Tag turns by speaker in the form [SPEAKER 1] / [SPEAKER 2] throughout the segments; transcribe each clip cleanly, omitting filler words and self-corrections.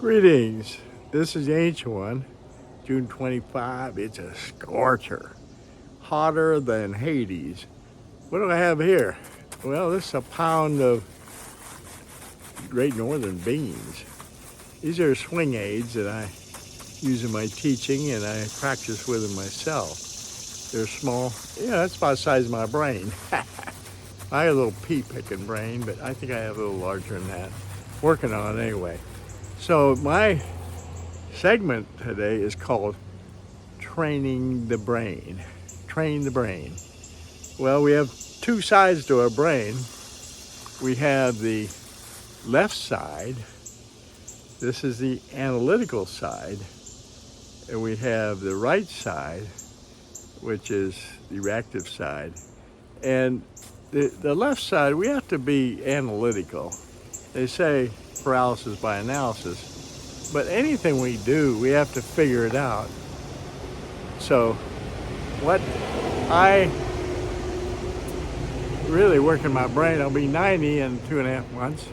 [SPEAKER 1] Greetings. This is the ancient one, June 25. It's a scorcher, hotter than Hades. What do I have here? Well, this is a pound of Great Northern beans. These are swing aids that I use in my teaching and I practice with them myself. They're small. Yeah, that's about the size of my brain. I have a little pea picking brain, but I think I have a little larger than that. Working on it anyway. So my segment today is called Training the Brain. Train the brain. Well, we have two sides to our brain. We have the left side. This is the analytical side. And we have the right side, which is the reactive side. And the left side, we have to be analytical. They say paralysis by analysis. But anything we do, we have to figure it out. So what I really work in my brain, I'll be 90 in 2.5 months.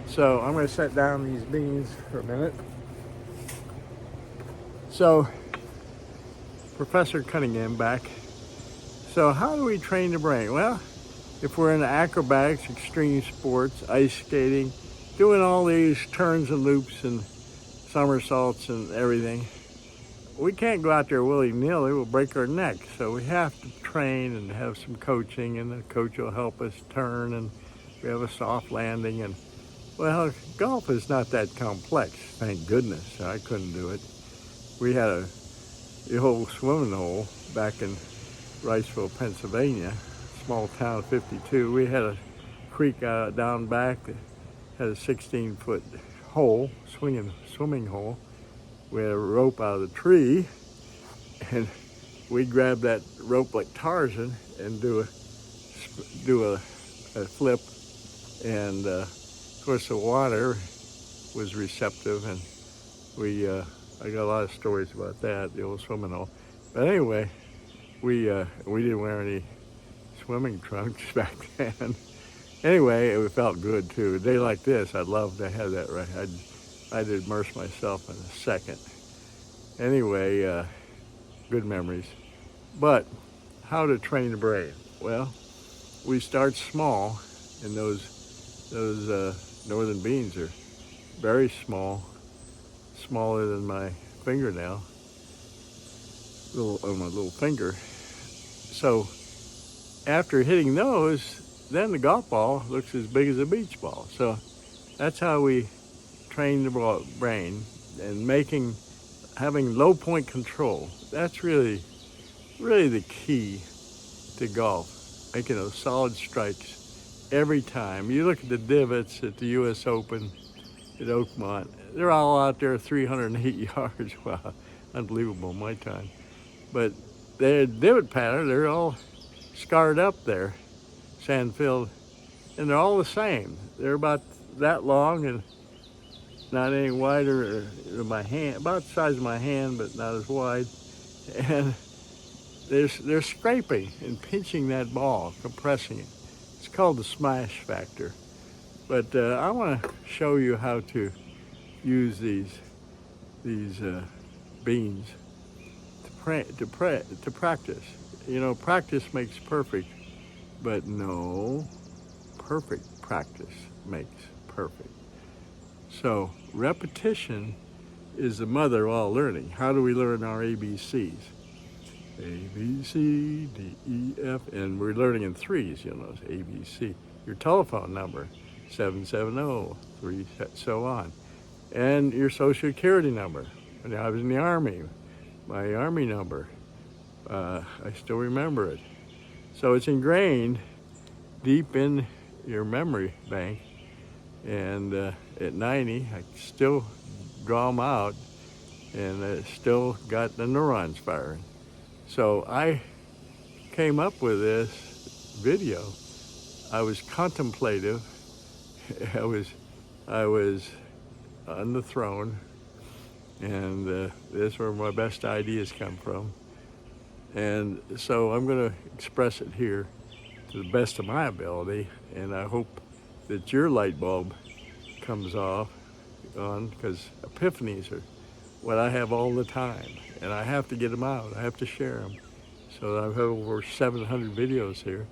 [SPEAKER 1] So I'm going to set down these beans for a minute. So Professor Cunningham back. So how do we train the brain? Well, if we're in acrobatics, extreme sports, ice skating, doing all these turns and loops and somersaults and everything, we can't go out there willy-nilly, we'll break our neck. So we have to train and have some coaching, and the coach will help us turn, and we have a soft landing. And well, golf is not that complex, thank goodness. I couldn't do it. We had the whole swimming hole back in Riceville, Pennsylvania, small town of 52. We had a creek down back that had a 16-foot hole, swimming hole. We had a rope out of the tree, and we'd grab that rope like Tarzan and do a flip. And of course, the water was receptive, and I got a lot of stories about that, the old swimming hole. But anyway, we didn't wear any swimming trunks back then. Anyway, it felt good too. A day like this, I'd love to have that right. I'd immerse myself in a second. Anyway, good memories. But how to train the brain? Well, we start small, and those northern beans are very small, smaller than my fingernail, on my little finger. So after hitting those, then the golf ball looks as big as a beach ball. So that's how we train the brain, and having low point control. That's really the key to golf, making those solid strikes every time. You look at the divots at the US Open at Oakmont, they're all out there 308 yards. Wow, unbelievable my time. But their divot pattern, they're all scarred up there, sand filled, and they're all the same. They're about that long and not any wider than my hand, about the size of my hand, but not as wide. And they're scraping and pinching that ball, compressing it. It's called the smash factor. But I want to show you how to use these beans to practice. You know, practice makes perfect, but no, perfect practice makes perfect. So repetition is the mother of all learning. How do we learn our ABCs? A, B, C, D, E, F, and we're learning in threes, you know, A, B, C. Your telephone number, 770-3, so on. And your social security number. When I was in the Army, my Army number, I still remember it. So it's ingrained deep in your memory bank. And at 90, I still draw them out, and I still got the neurons firing. So I came up with this video. I was contemplative. I was on the throne, and this is where my best ideas come from. And so I'm going to express it here to the best of my ability, and I hope that your light bulb comes off on because epiphanies are what I have all the time, and I have to get them out. I have to share them. So I've had over 700 videos here.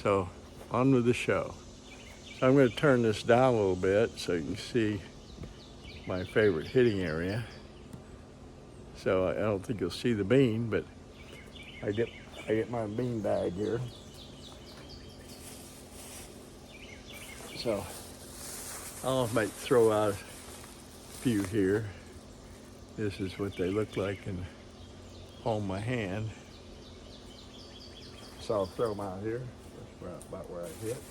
[SPEAKER 1] So on with the show. So I'm going to turn this down a little bit so you can see my favorite hitting area. So I don't think you'll see the bean, but I get my bean bag here. So I might throw out a few here. This is what they look like in palm of my hand. So I'll throw them out here. That's about where I hit.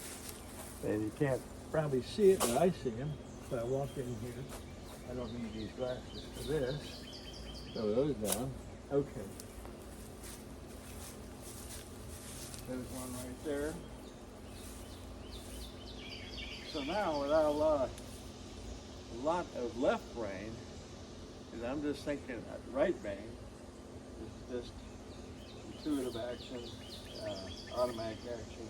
[SPEAKER 1] And you can't probably see it, but I see them. So I walk in here. I don't need these glasses for this. Throw those down. Okay. There's one right there. So now without a lot of left brain, and I'm just thinking right brain is just intuitive action, automatic action.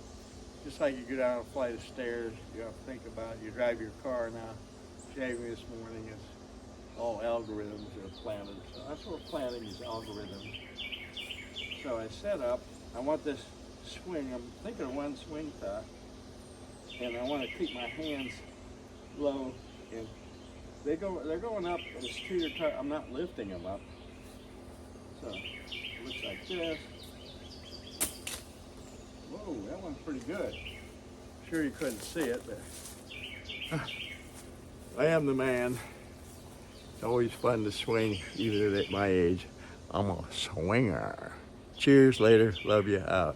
[SPEAKER 1] Just like you go down a flight of stairs, you have to think about it. You drive your car now. Shaving this morning is all algorithms are planted. So that's what planning is, algorithms. So I set up, I want this swing, I'm thinking of one swing tuck, and I want to keep my hands low, and they're going up, and it's to your tuck. I'm not lifting them up. So it looks like this. Whoa, that one's pretty good. Sure you couldn't see it, but I am the man. It's always fun to swing, even at my age. I'm a swinger. Cheers, later, love you, out.